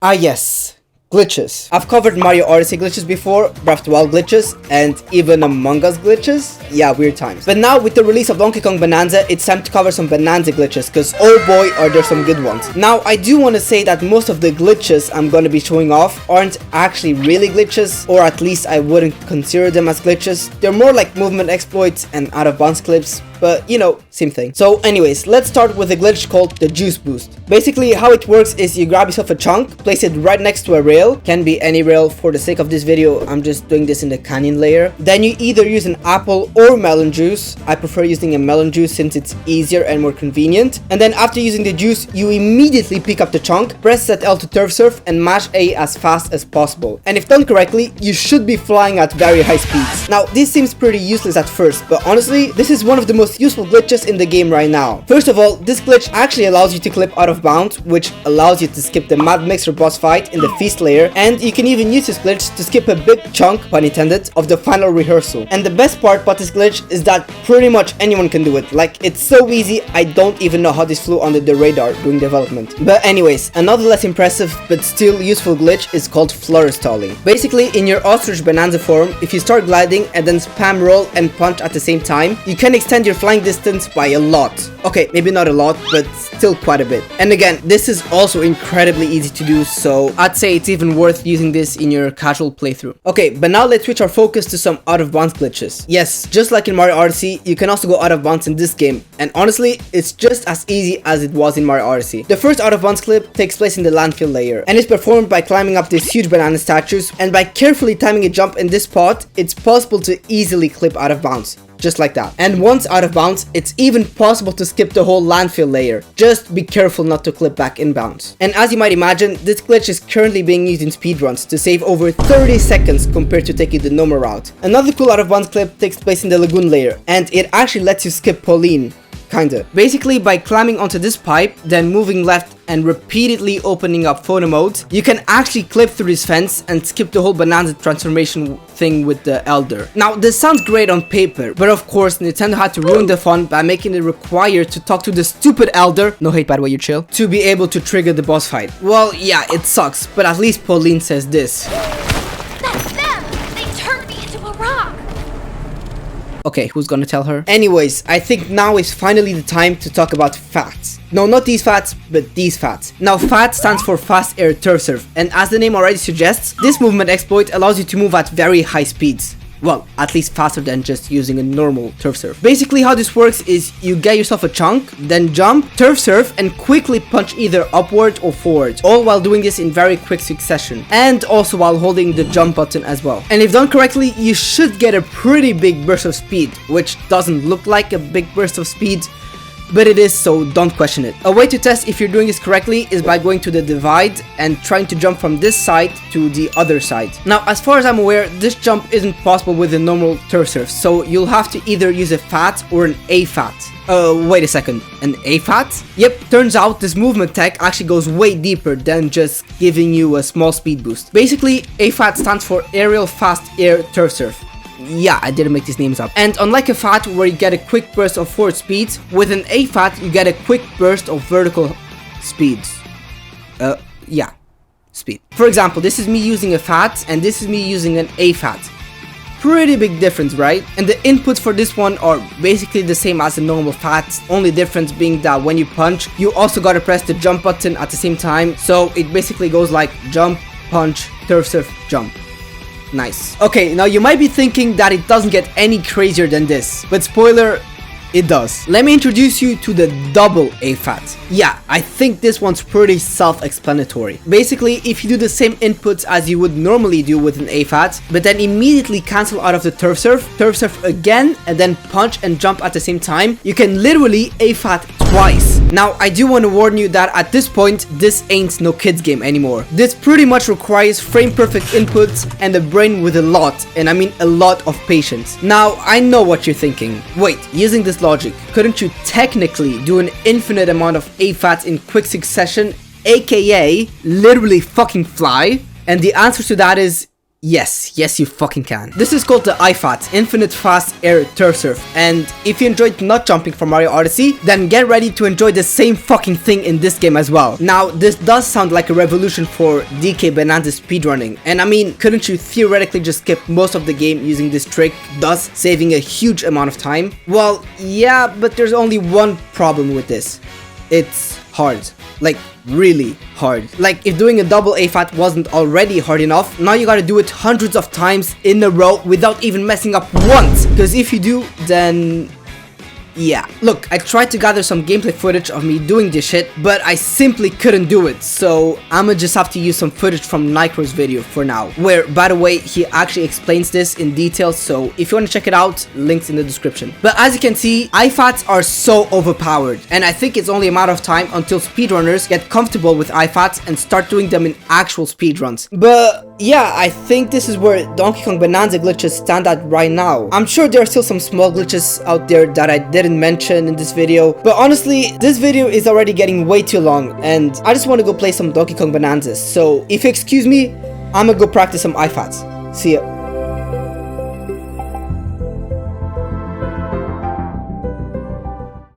Ah yes, glitches. I've covered Mario Odyssey glitches before, Breath of the Wild glitches, and even Among Us glitches. Yeah, weird times. But now with the release of Donkey Kong Bananza, it's time to cover some Bananza glitches, because oh boy are there some good ones. Now I do want to say that most of the glitches I'm going to be showing off aren't actually really glitches, or at least I wouldn't consider them as glitches. They're more like movement exploits and out of bounds clips. But, you know, same thing. So anyways, let's start with a glitch called the juice boost. Basically, how it works is you grab yourself a chunk, place it right next to a rail. Can be any rail. For the sake of this video, I'm just doing this in the canyon layer. Then you either use an apple or melon juice. I prefer using a melon juice since it's easier and more convenient. And then after using the juice, you immediately pick up the chunk, press ZL to turf surf, and mash A as fast as possible. And if done correctly, you should be flying at very high speeds. Now, this seems pretty useless at first, but honestly, this is one of the most useful glitches in the game right now. First of all, this glitch actually allows you to clip out of bounds, which allows you to skip the Mad Mixer boss fight in the feast layer, and you can even use this glitch to skip a big chunk, pun intended, of the final rehearsal. And the best part about this glitch is that pretty much anyone can do it. Like, it's so easy, I don't even know how this flew under the radar during development. But anyways, another less impressive but still useful glitch is called Flutter Stalling. Basically, in your Ostrich Bananza form, if you start gliding and then spam roll and punch at the same time, you can extend your flying distance by a lot. Okay, maybe not a lot, but still quite a bit. And again, this is also incredibly easy to do, so I'd say it's even worth using this in your casual playthrough. Okay, but now let's switch our focus to some out of bounds glitches. Yes, just like in Mario Odyssey, you can also go out of bounds in this game, and honestly, it's just as easy as it was in Mario Odyssey. The first out of bounds clip takes place in the Landfill layer, and is performed by climbing up these huge banana statues, and by carefully timing a jump in this spot, it's possible to easily clip out of bounds. Just like that. And once out of bounds, it's even possible to skip the whole landfill layer. Just be careful not to clip back in bounds. And as you might imagine, this glitch is currently being used in speedruns to save over 30 seconds compared to taking the normal route. Another cool out of bounds clip takes place in the Lagoon layer, and it actually lets you skip Pauline. Kinda. Basically, by climbing onto this pipe, then moving left and repeatedly opening up photo mode, you can actually clip through this fence and skip the whole Bananza transformation thing with the Elder. Now, this sounds great on paper, but of course, Nintendo had to ruin the fun by making it required to talk to the stupid Elder, no hate by the way, you chill, to be able to trigger the boss fight. Well, yeah, it sucks, but at least Pauline says this. That's them! They turned me into a rock! Okay, who's gonna tell her? Anyways, I think now is finally the time to talk about FATs. No, not these FATs, but these FATs. Now, FAT stands for Fast Air Turf Surf, and as the name already suggests, this movement exploit allows you to move at very high speeds. Well, at least faster than just using a normal turf surf. Basically, how this works is you get yourself a chunk, then jump, turf surf, and quickly punch either upward or forward, all while doing this in very quick succession, and also while holding the jump button as well. And if done correctly, you should get a pretty big burst of speed, which doesn't look like a big burst of speed, but it is, so don't question it. A way to test if you're doing this correctly is by going to the divide and trying to jump from this side to the other side. Now, as far as I'm aware, this jump isn't possible with a normal turf surf, so you'll have to either use a FAT or an AFAT. Wait a second, an AFAT? Yep, turns out this movement tech actually goes way deeper than just giving you a small speed boost. Basically, AFAT stands for Aerial Fast Air Turf Surf. Yeah, I didn't make these names up. And unlike a FAT where you get a quick burst of forward speeds, with an AFAT you get a quick burst of vertical speeds. Yeah, speed. For example, this is me using a FAT and this is me using an AFAT. Pretty big difference, right? And the inputs for this one are basically the same as a normal FAT, only difference being that when you punch, you also gotta press the jump button at the same time, so it basically goes like jump, punch, turf surf, jump. Nice. Okay, now you might be thinking that it doesn't get any crazier than this, but spoiler, it does. Let me introduce you to the double AFAT. Yeah, I think this one's pretty self-explanatory. Basically, if you do the same inputs as you would normally do with an AFAT, but then immediately cancel out of the turf surf again, and then punch and jump at the same time, you can literally AFAT twice. Now, I do want to warn you that at this point, this ain't no kids game anymore. This pretty much requires frame-perfect inputs and a brain with a lot, and I mean a lot of patience. Now, I know what you're thinking. Wait, using this logic, couldn't you technically do an infinite amount of AFATs in quick succession, aka literally fucking fly? And the answer to that is Yes, you fucking can. This is called the IFAT, Infinite Fast Air Turf Surf, and if you enjoyed not jumping from Mario Odyssey, then get ready to enjoy the same fucking thing in this game as well. Now, this does sound like a revolution for DK Bananza speedrunning, and I mean, couldn't you theoretically just skip most of the game using this trick, thus saving a huge amount of time? Well, yeah, but there's only one problem with this. It's hard. Like, really hard. Like, if doing a double AFAT wasn't already hard enough, now you gotta do it hundreds of times in a row without even messing up once. Because if you do, then... yeah. Look, I tried to gather some gameplay footage of me doing this shit, but I simply couldn't do it, so I'ma just have to use some footage from Nycro's video for now, where, by the way, he actually explains this in detail, so if you want to check it out, links in the description. But as you can see, IFATs are so overpowered, and I think it's only a matter of time until speedrunners get comfortable with IFATs and start doing them in actual speedruns. But yeah, I think this is where Donkey Kong Bananza glitches stand out right now. I'm sure there are still some small glitches out there that I didn't mention in this video, but honestly, this video is already getting way too long, and I just want to go play some Donkey Kong Bananzas, so if you excuse me, I'm gonna go practice some IFATs. See ya.